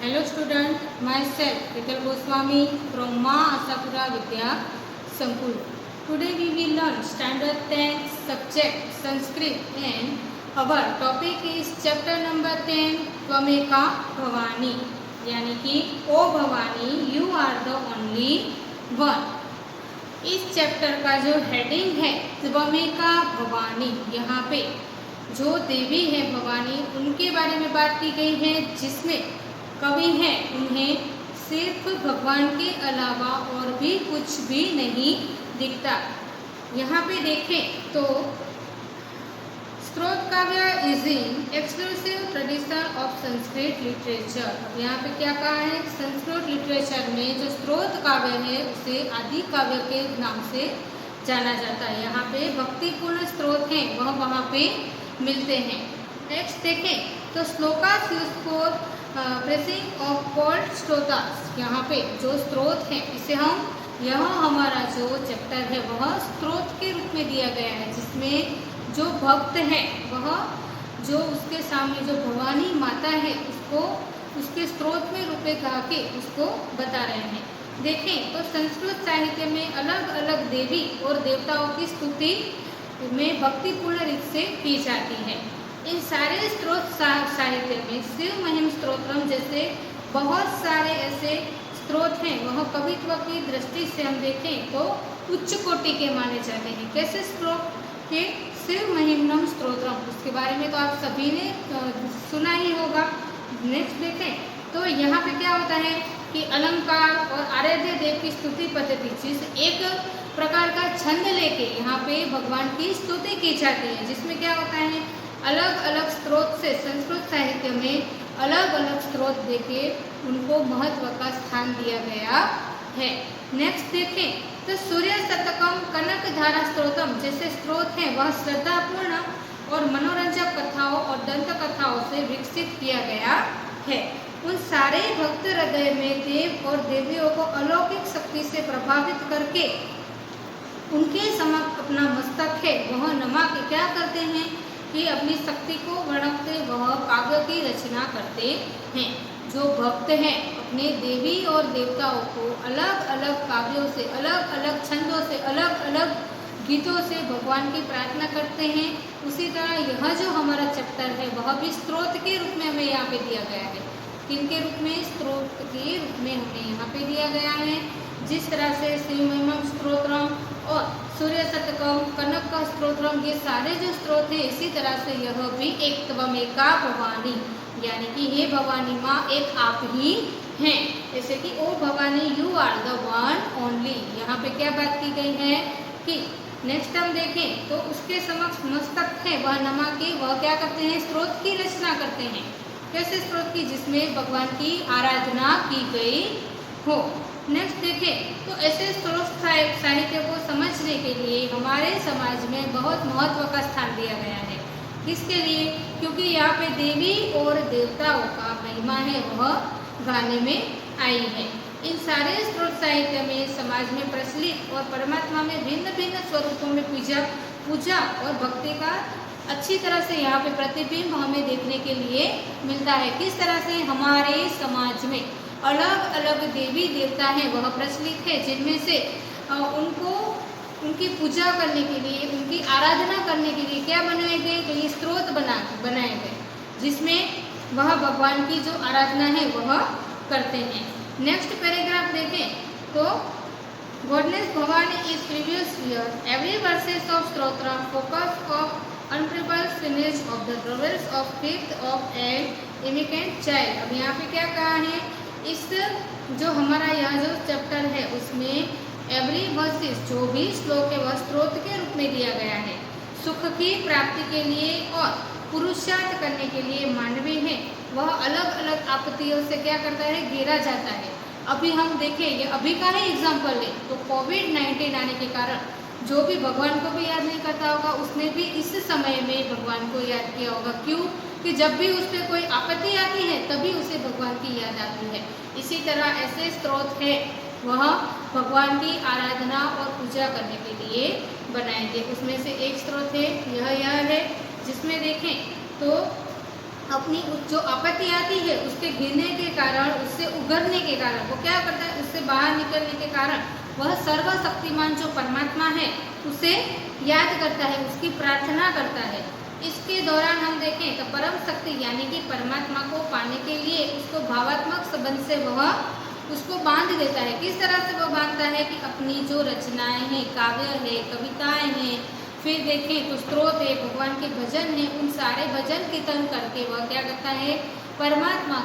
Hello student, myself Rital Goswami from Ma Asapura Vidya Sankul. Today we will learn standard 10 subject Sanskrit and our topic is chapter number 10 Tvameka Bhavani यानी कि O Bhavani you are the only one. इस chapter का जो heading है त्वमेका भवानी, यहाँ पे जो देवी है भवानी उनके बारे में बात की गई है, जिसमें कवि है उन्हें सिर्फ भगवान के अलावा और भी कुछ भी नहीं दिखता। यहाँ पे देखें तो स्त्रोत काव्य is in exclusive tradition of Sanskrit literature. यहाँ पे क्या कहा है, संस्कृत लिटरेचर में जो स्त्रोत काव्य है उसे आदि काव्य के नाम से जाना जाता है। यहाँ पे भक्तिपूर्ण स्त्रोत हैं वह वहाँ पे मिलते हैं। नेक्स्ट देखें तो shlokas used for praising of called stotras. यहाँ पे जो स्त्रोत हैं इसे हम यह हमारा जो चैप्टर है वह स्त्रोत के रूप में दिया गया है, जिसमें जो भक्त है वह जो उसके सामने जो भवानी माता है उसको उसके स्त्रोत में रूपे कहा के उसको बता रहे हैं। देखें तो संस्कृत साहित्य में अलग अलग देवी और देवताओं की स्तुति में भक्तिपूर्ण रीत से की जाती है। इन सारे स्त्रोत साहित्य में शिव महिम स्तोत्रम जैसे बहुत सारे ऐसे स्त्रोत हैं वह कवित्व की दृष्टि से हम देखें तो उच्च कोटि के माने जाते हैं। कैसे स्त्रोत के शिव महिमनम स्तोत्रम, उसके बारे में तो आप सभी ने सुना ही होगा। नेक्स्ट देखें तो यहाँ पे क्या होता है कि अलंकार और आराध्य देव की स्तुति पद्धति, जिस एक प्रकार का छंद लेके यहाँ पे भगवान की स्तुति की जाती है, जिसमें क्या होता है अलग अलग स्त्रोत से संस्कृत साहित्य में अलग अलग स्त्रोत देके उनको महत्व का स्थान दिया गया है। नेक्स्ट देखें तो सूर्य शतकम कनक धारा स्त्रोतम जैसे स्त्रोत हैं वह श्रद्धापूर्ण और मनोरंजक कथाओं और दंत कथाओं से विकसित किया गया है। उन सारे भक्त हृदय में देव और देवियों को अलौकिक शक्ति से प्रभावित करके उनके समक्ष अपना मस्तक है वह नमा के क्या करते हैं कि अपनी शक्ति को वर्णते वह काव्य की रचना करते हैं। जो भक्त हैं अपने देवी और देवताओं को अलग अलग काव्यों से अलग अलग छंदों से अलग अलग गीतों से भगवान की प्रार्थना करते हैं। उसी तरह यह जो हमारा चैप्टर है वह भी स्त्रोत के रूप में हमें यहाँ पे दिया गया है। किनके रूप में, स्त्रोत के रूप में हमें यहाँ पे दिया गया है। जिस तरह से शिव महिमा स्तोत्रम और सूर्य शतकम कनक का स्तोत्रम ये सारे जो स्त्रोत हैं, इसी तरह से यह भी एक त्वमेका भवानी यानी कि हे भवानी माँ एक आप ही हैं। जैसे कि O Bhavani you are the one only, यहाँ पे क्या बात की गई है कि नेक्स्ट हम देखें तो उसके समक्ष मस्तक है वह नमा के वह क्या करते हैं स्त्रोत की रचना करते हैं। कैसे स्त्रोत की, जिसमें भगवान की आराधना की गई हो। नेक्स्ट देखें तो ऐसे स्त्रोत साहित्य को समझने के लिए हमारे समाज में बहुत महत्व का स्थान दिया गया है। किसके लिए, क्योंकि यहाँ पे देवी और देवताओं का महिमा है वह गाने में आई है। इन सारे स्त्रोत साहित्य में समाज में प्रचलित और परमात्मा में भिन्न भिन्न स्वरूपों में पूजा और भक्ति का अच्छी तरह से यहाँ पे प्रतिबिंब हमें देखने के लिए मिलता है। किस तरह से हमारे समाज में अलग अलग देवी देवता हैं वह प्रचलित है, जिनमें से उनकी पूजा करने के लिए उनकी आराधना करने के लिए क्या बनाए गए, तो ये स्त्रोत बनाए गए, जिसमें वह भगवान की जो आराधना है वह करते हैं। नेक्स्ट पैराग्राफ देखें तो goddess Bhavani is previous year every verses of stotra focus of अनप्रिबल finish of the travels of fifth of and imminent child. अब यहाँ पे क्या कहा है, इस जो हमारा यह जो चैप्टर है उसमें एवरी वर्सेस जो भी श्लोक है वह स्त्रोत के रूप में दिया गया है। सुख की प्राप्ति के लिए और पुरुषार्थ करने के लिए मानवीय है वह अलग अलग आपत्तियों से क्या करता है, घेरा जाता है। अभी हम देखें ये अभी का ही एग्जाम्पल है तो कोविड-19 आने के कारण जो भी भगवान को भी याद नहीं करता होगा उसने भी इस समय में भगवान को याद किया होगा। क्यों कि जब भी उस पर कोई आपत्ति आती है तभी उसे भगवान की याद आती है। इसी तरह ऐसे स्त्रोत है वह भगवान की आराधना और पूजा करने के लिए बनाए गए। उसमें से एक स्त्रोत है यह है, जिसमें देखें तो अपनी जो आपत्ति आती है उसके गिरने के कारण, उससे उगरने के कारण वो क्या करता है, उससे बाहर निकलने के कारण वह सर्वशक्तिमान जो परमात्मा है उसे याद करता है, उसकी प्रार्थना करता है। इसके दौरान हम देखें तो परम शक्ति यानी कि परमात्मा को पाने के लिए उसको भावात्मक संबंध से वह उसको बांध देता है। किस तरह से वो बांधता है कि अपनी जो रचनाएं हैं, काव्य है, कविताएं हैं, फिर देखें तो स्तोत्र है, भगवान के भजन है, उन सारे भजन कीर्तन करके वह क्या करता है, परमात्मा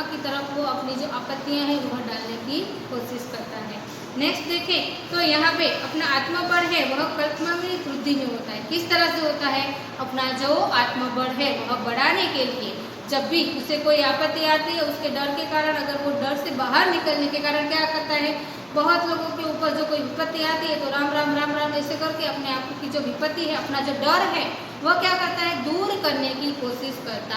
की तरफ वो अपनी जो आपत्तियां हैं वह डालने की कोशिश करता है। नेक्स्ट देखें तो यहाँ पे अपना आत्मबल है वह कल्पना में वृद्धि में होता है। किस तरह से होता है, अपना जो आत्मबल है वह बढ़ाने के लिए जब भी उसे कोई आपत्ति आती है उसके डर के कारण, अगर वो डर से बाहर निकलने के कारण क्या करता है, बहुत लोगों के ऊपर जो कोई विपत्ति आती है तो राम राम राम राम ऐसे करके अपने आप की जो विपत्ति है, अपना जो डर है वह क्या करता है, दूर करने की कोशिश करता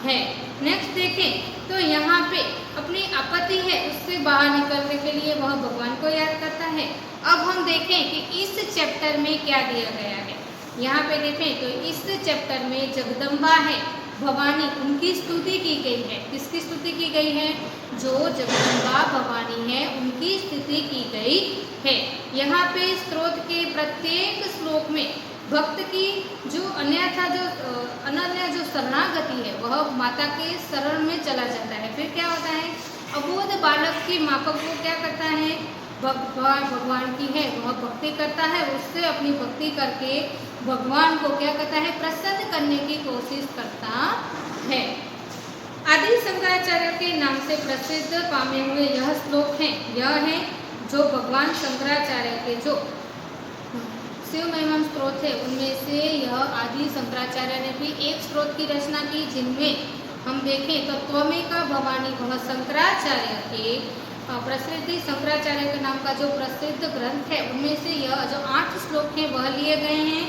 है। नेक्स्ट देखें तो यहाँ पे अपनी आपत्ति है उससे बाहर निकलने के लिए वह भगवान को याद करता है। अब हम देखें कि इस चैप्टर में क्या दिया गया है। यहाँ पे देखें तो इस चैप्टर में जगदम्बा है, भवानी, उनकी स्तुति की गई है। किसकी स्तुति की गई है, जो जगदम्बा भवानी है उनकी स्तुति की गई है। यहाँ पे स्तोत्र के प्रत्येक श्लोक में भक्त की जो अनन्य जो शरणागति है वह माता के शरण में चला जाता है। फिर क्या होता है, अबोध बालक की माफक को क्या करता है, भगवान की है वह भक्ति करता है, उससे अपनी भक्ति करके भगवान को क्या करता है, प्रसन्न करने की कोशिश करता है। आदि शंकराचार्य के नाम से प्रसिद्ध पामे हुए यह श्लोक है, यह है जो भगवान शंकराचार्य के जो शिव महिमा स्त्रोत है उनमें से यह आदि शंकराचार्य ने भी एक स्त्रोत की रचना की, जिनमें हम देखें तो त्वमेका भवानी वह शंकराचार्य के प्रसिद्धि शंकराचार्य के नाम का जो प्रसिद्ध ग्रंथ है उनमें से यह जो 8 श्लोक हैं वह लिए गए हैं।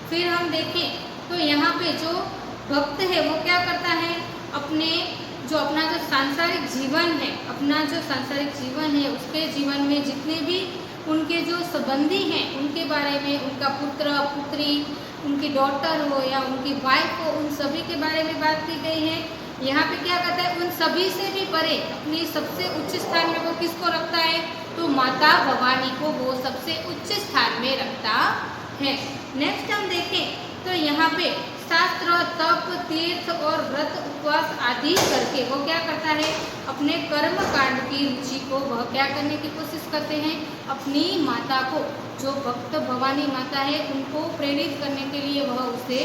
फिर हम देखें तो यहाँ पे जो भक्त है वो क्या करता है, अपना जो सांसारिक जीवन है उसके जीवन में जितने भी उनके जो संबंधी हैं उनके बारे में, उनका पुत्र पुत्री, उनकी डॉटर हो या उनकी वाइफ हो, उन सभी के बारे में बात की गई है। यहाँ पे क्या कहता है, उन सभी से भी परे अपनी सबसे उच्च स्थान में वो किसको रखता है, तो माता भवानी को वो सबसे उच्च स्थान में रखता है। नेक्स्ट हम देखें तो यहाँ पे शास्त्र, तप, तीर्थ और व्रत, उपवास आदि करके वो क्या करता है, अपने कर्म कांड की रुचि को वह क्या करने की कोशिश करते हैं, अपनी माता को, जो भक्त भवानी माता है उनको प्रेरित करने के लिए वह उसे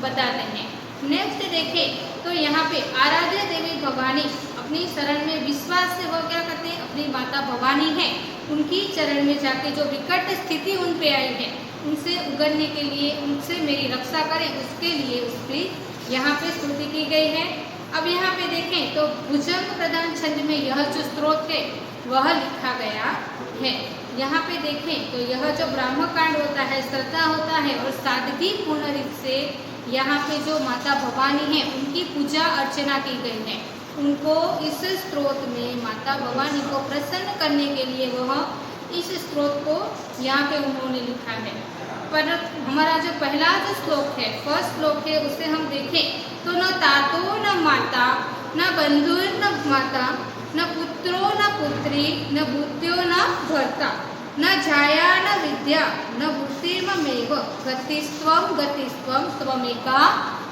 बताते हैं। नेक्स्ट देखें तो यहाँ पे आराध्य देवी भवानी अपनी शरण में विश्वास से वह क्या करते हैं, अपनी माता भवानी है उनकी चरण में जाके जो विकट स्थिति उन पे आई है उनसे उगरने के लिए, उनसे मेरी रक्षा करें, उसके लिए उसकी यहाँ पे स्तुति की गई है। अब यहाँ पे देखें तो भुजंग प्रधान छंद में यह जो स्तोत्र है वह लिखा गया है। यहाँ पे देखें तो यह जो ब्राह्म कांड होता है, श्रद्धा होता है और सादगी पूर्ण रूप से यहाँ पे जो माता भवानी है उनकी पूजा अर्चना की गई है। उनको इस स्तोत्र में माता भवानी को प्रसन्न करने के लिए वह इस स्तोत्र को यहाँ पे उन्होंने लिखा है। पर हमारा जो पहला जो श्लोक है, फर्स्ट श्लोक है, उसे हम देखें तो न तातो न माता न बंधु न माता न पुत्रो न पुत्री न भूत्यो न भर्ता न छाया न विद्या न वृत्तिमेव गतिस्त्वं त्वमेका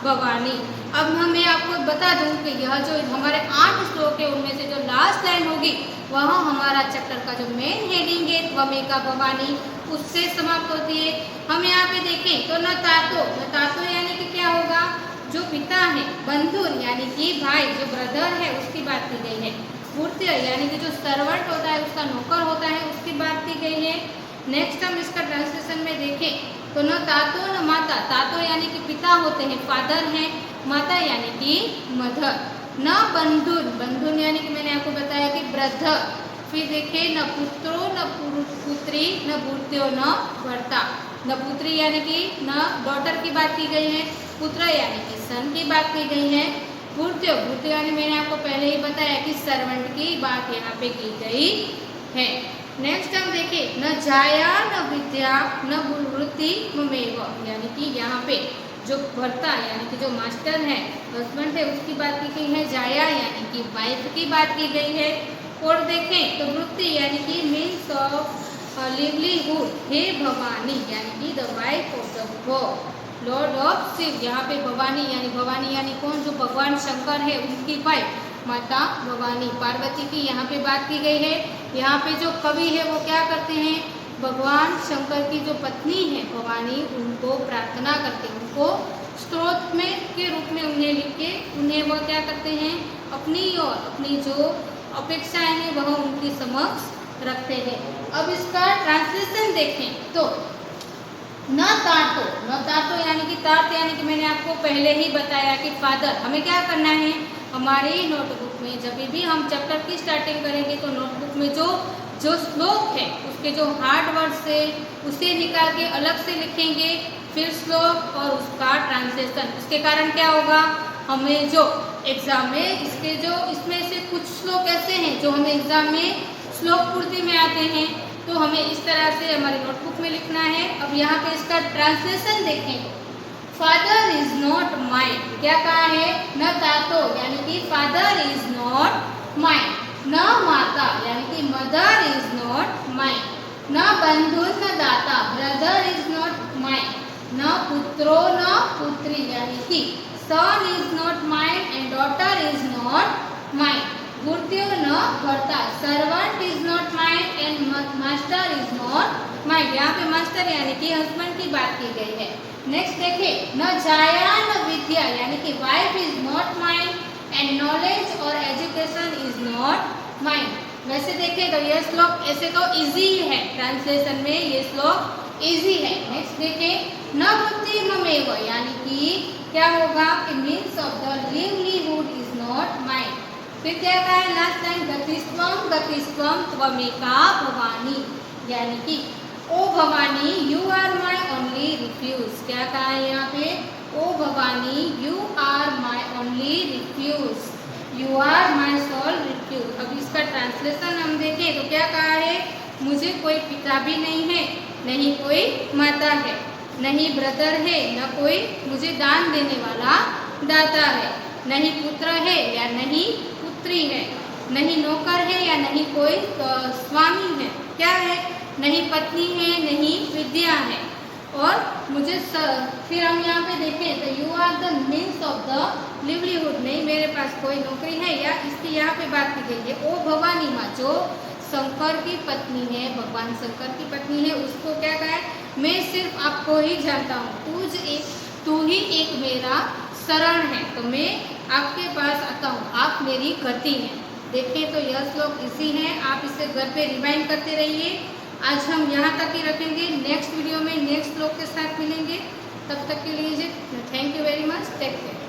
भवानी। अब मैं आपको बता दूं कि यह जो हमारे 8 श्लोक है उनमें से जो लास्ट लाइन होगी वह हमारा चैप्टर का जो मेन हेडिंग है त्वमेका भवानी उससे समाप्त होती है। हम यहाँ पे देखें तो न तातो यानी कि क्या होगा, जो पिता है, बंधु यानी कि भाई जो ब्रदर है उसकी बात की गई है, भृत्य यानी कि जो सर्वेंट होता है उसका नौकर होता है उसकी बात की गई है। नेक्स्ट हम इसका ट्रांसलेशन में देखें तो न तातो न माता, तातो यानी कि पिता होते हैं, फादर हैं, माता यानी कि मदर, न बंधुन यानी कि मैंने आपको बताया कि ब्रदर। फिर देखें न पुत्रो न पुत्री न भूत्यो न भर्ता, न पुत्री यानी कि न डॉटर की बात की गई है, पुत्र यानी कि सन की बात की गई है, भूत्यो यानी मैंने आपको पहले ही बताया कि सर्वेंट की बात यहाँ पे की गई है। नेक्स्ट हम देखें न जाया न विद्या न वृत्तिमेव यानी कि यहाँ पे जो भर्ता यानी कि जो मास्टर है, हस्बैंड है, उसकी बात की गई है। जाया यानी कि वाइफ की बात की गई है। और देखें तो वृत्ति यानी कि मीन्स ऑफ लिवलीहुड, हे भवानी यानी कि the wife of the god lord of Shiva. यहाँ पे भवानी यानी कौन, जो भगवान शंकर है उनकी वाइफ माता भवानी पार्वती की यहाँ पे बात की गई है। यहाँ पे जो कवि है वो क्या करते हैं, भगवान शंकर की जो पत्नी है भवानी, उनको प्रार्थना करते हैं, उनको स्तोत्र में के रूप में उन्हें लिख के उन्हें वो क्या करते हैं, अपनी और अपनी जो अपेक्षाएं हैं वह उनकी समक्ष रखते हैं। अब इसका ट्रांसलेशन देखें तो न तातो यानी कि तार्थ यानी कि मैंने आपको पहले ही बताया कि फादर। हमें क्या करना है, हमारे नोटबुक में जब भी हम चैप्टर की स्टार्टिंग करेंगे तो नोटबुक में जो श्लोक है उसके जो हार्ड वर्ड्स है उसे निकाल के अलग से लिखेंगे, फिर श्लोक और उसका ट्रांसलेशन। इसके कारण क्या होगा, हमें जो एग्जाम में इसमें से कुछ श्लोक ऐसे हैं जो हमें एग्जाम में श्लोक पूर्ति में आते हैं, तो हमें इस तरह से हमारी नोटबुक में लिखना है। अब यहाँ पे इसका ट्रांसलेशन देखें, फादर इज नॉट माइंड, क्या कहा है, न तातो यानी कि फादर इज नॉट माइंड, न माता यानी कि मदर इज नॉट माइंड, न बंधु न दाता ब्रदर इज नॉट माइंड, न पुत्रो न पुत्री यानी कि son is not mind and daughter is not mind, गुर्त्यो न भर्ता servant is not mind and master is not mind. यहाँ पे मास्टर यानी कि हस्बैंड की बात की गई है। नेक्स्ट देखें, न जाया न विद्या यानी कि wife is not mind and knowledge और एजुकेशन इज नॉट माइंड। वैसे देखें तो यह श्लोक ऐसे तो इजी है, ट्रांसलेशन में ये श्लोक इजी है। नेक्स्ट देखें, न बुद्धि ममेव यानी कि क्या होगा, कि means of the livelihood is not mind. फिर क्या कहा है लास्ट टाइम, गतिस्वम त्वमेका भवानी यानी कि O Bhavani you are my only refuge. क्या कहा है यहाँ पे, O Bhavani you are my only refuge, you are my sole refuge. अब इसका ट्रांसलेशन हम देखें तो क्या कहा है, मुझे कोई पिता भी नहीं है, नहीं कोई माता है, नहीं ब्रदर है, न कोई मुझे दान देने वाला दाता है, नहीं पुत्र है या नहीं पुत्री है, नहीं नौकर है या नहीं कोई स्वामी है, क्या है, नहीं पत्नी है, नहीं विद्या है। और मुझे फिर हम यहाँ पे देखें तो you are the means of the livelihood, नहीं मेरे पास कोई नौकरी है, या इसकी यहाँ पे बात की गई है ओ भवानी माँ, जो शंकर की पत्नी है, भगवान शंकर की पत्नी है, उसको क्या कहा है, मैं सिर्फ आपको ही जानता हूँ, तू ही एक मेरा शरण है, तो मैं आपके पास आता हूँ, आप मेरी गति हैं। देखिए तो यह श्लोक इसी है, आप इसे घर पे रिवाइंड करते रहिए। आज हम यहाँ तक ही रखेंगे, नेक्स्ट वीडियो में नेक्स्ट श्लोक के साथ मिलेंगे। तब तक के लिए thank you very much, take care.